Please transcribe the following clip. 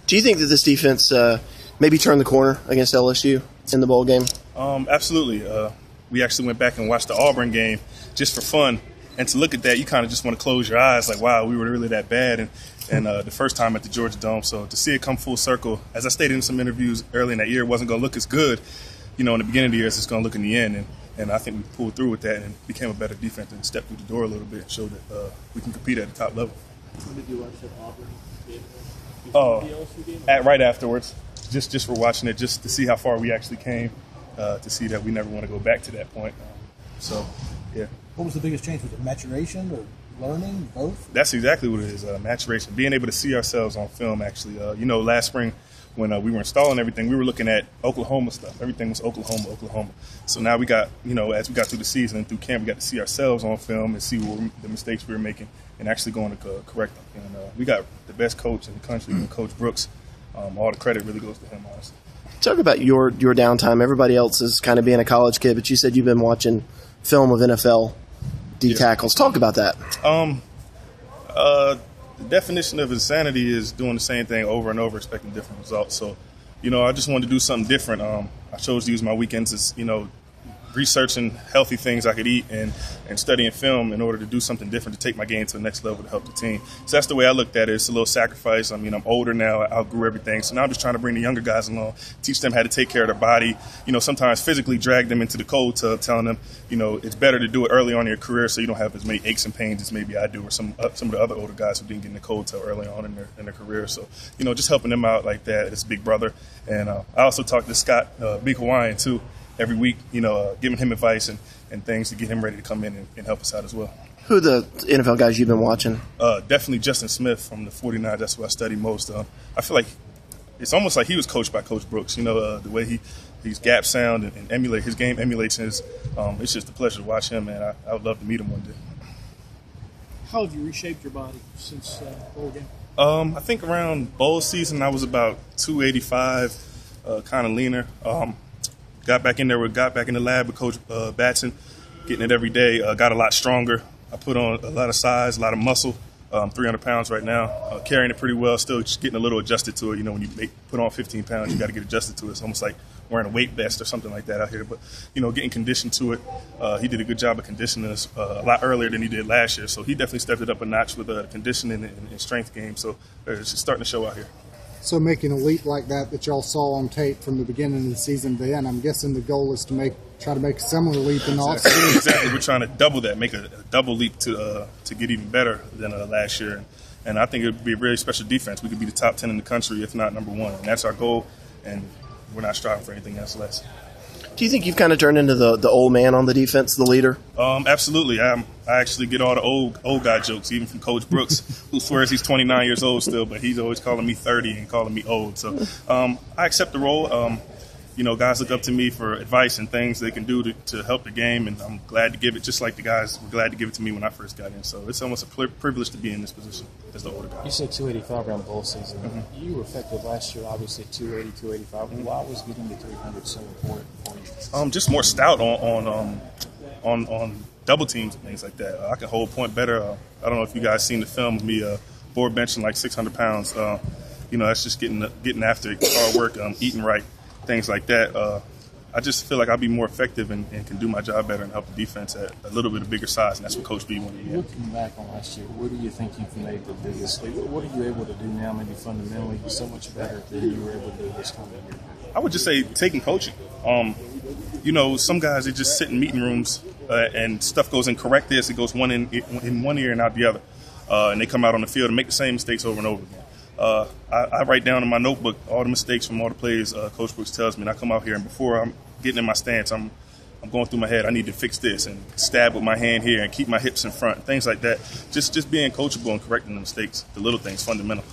Do you think that this defense maybe turned the corner against LSU in the bowl game? Absolutely. We actually went back and watched the Auburn game just for fun. And to look at that, you kind of just want to close your eyes like, wow, we were really that bad. And the first time at the Georgia Dome. So to see it come full circle, as I stated in some interviews early in that year, it wasn't going to look as good, in the beginning of the year as it's going to look in the end. And I think we pulled through with that and became a better defense and stepped through the door a little bit and showed that we can compete at the top level. When did you watch that Auburn game? Right afterwards, just for watching it, just to see how far we actually came, to see that we never want to go back to that point. Yeah. What was the biggest change? Was it maturation or learning, both? That's exactly what it is, maturation. Being able to see ourselves on film, actually. Last spring when we were installing everything, we were looking at Oklahoma stuff. Everything was Oklahoma. So now we got, as we got through the season and through camp, we got to see ourselves on film and see the mistakes we were making and actually going to correct them. And we got the best coach in the country, Coach Brooks. All the credit really goes to him, honestly. Talk about your downtime. Everybody else is kind of being a college kid, but you said you've been watching film of NFL D tackles. Talk about that. The definition of insanity is doing the same thing over and over, expecting different results. So, I just wanted to do something different. I chose to use my weekends as, researching healthy things I could eat and studying film in order to do something different to take my game to the next level to help the team. So that's the way I looked at it. It's a little sacrifice. I'm older now. I outgrew everything. So now I'm just trying to bring the younger guys along, teach them how to take care of their body, sometimes physically drag them into the cold tub, telling them, it's better to do it early on in your career so you don't have as many aches and pains as maybe I do or some of the other older guys who didn't get in the cold tub early on in their career. So, just helping them out like that as big brother. And I also talk to Scott, Big Hawaiian, too, every week, giving him advice and things to get him ready to come in and help us out as well. Who are the NFL guys you've been watching? Definitely Justin Smith from the 49ers. That's what I study most. I feel like it's almost like he was coached by Coach Brooks. The way he's gap sound and emulate his game emulates his. It's just a pleasure to watch him, and I would love to meet him one day. How have you reshaped your body since bowl game? I think around bowl season I was about 285, kind of leaner. Got back in the lab with Coach Batson, getting it every day. Got a lot stronger. I put on a lot of size, a lot of muscle. 300 pounds right now, carrying it pretty well. Still just getting a little adjusted to it. When you put on 15 pounds, you got to get adjusted to it. It's almost like wearing a weight vest or something like that out here. But getting conditioned to it. He did a good job of conditioning us a lot earlier than he did last year. So he definitely stepped it up a notch with conditioning and strength game. So it's just starting to show out here. So making a leap like that y'all saw on tape from the beginning of the season to the end, I'm guessing the goal is to try to make a similar leap in the offseason. Exactly. We're trying to double that, make a double leap to get even better than last year. And I think it would be a really special defense. We could be the top 10 in the country, if not number one. And that's our goal, and we're not striving for anything else less. Do you think you've kind of turned into the old man on the defense, the leader? Absolutely. I actually get all the old guy jokes, even from Coach Brooks, who swears he's 29 years old still, but he's always calling me 30 and calling me old. So I accept the role. Guys look up to me for advice and things they can do to help the game, and I'm glad to give it, just like the guys were glad to give it to me when I first got in. So it's almost a privilege to be in this position as the older guy. You said 285 around bowl season. Mm-hmm. You were effective last year, obviously, 280, 285. Mm-hmm. Why was getting to 300 so important for you? Just more stout on double teams and things like that. I can hold point better. I don't know if you guys seen the film of me board benching like 600 pounds. That's just getting after it, hard work, eating right, things like that. I just feel like I'll be more effective and can do my job better and help the defense at a little bit of bigger size, and that's what Coach B wanted. Looking back on last year, where do you think you've made the biggest leap? What are you able to do now, maybe fundamentally, so much better than you were able to do this time of year? I would just say taking coaching. Some guys, they just sit in meeting rooms and stuff goes in correct this, it goes in one ear and out the other. And they come out on the field and make the same mistakes over and over again. I write down in my notebook all the mistakes from all the plays Coach Brooks tells me, and I come out here, and before I'm getting in my stance, I'm going through my head, I need to fix this and stab with my hand here and keep my hips in front, things like that. Just being coachable and correcting the mistakes, the little things, fundamental.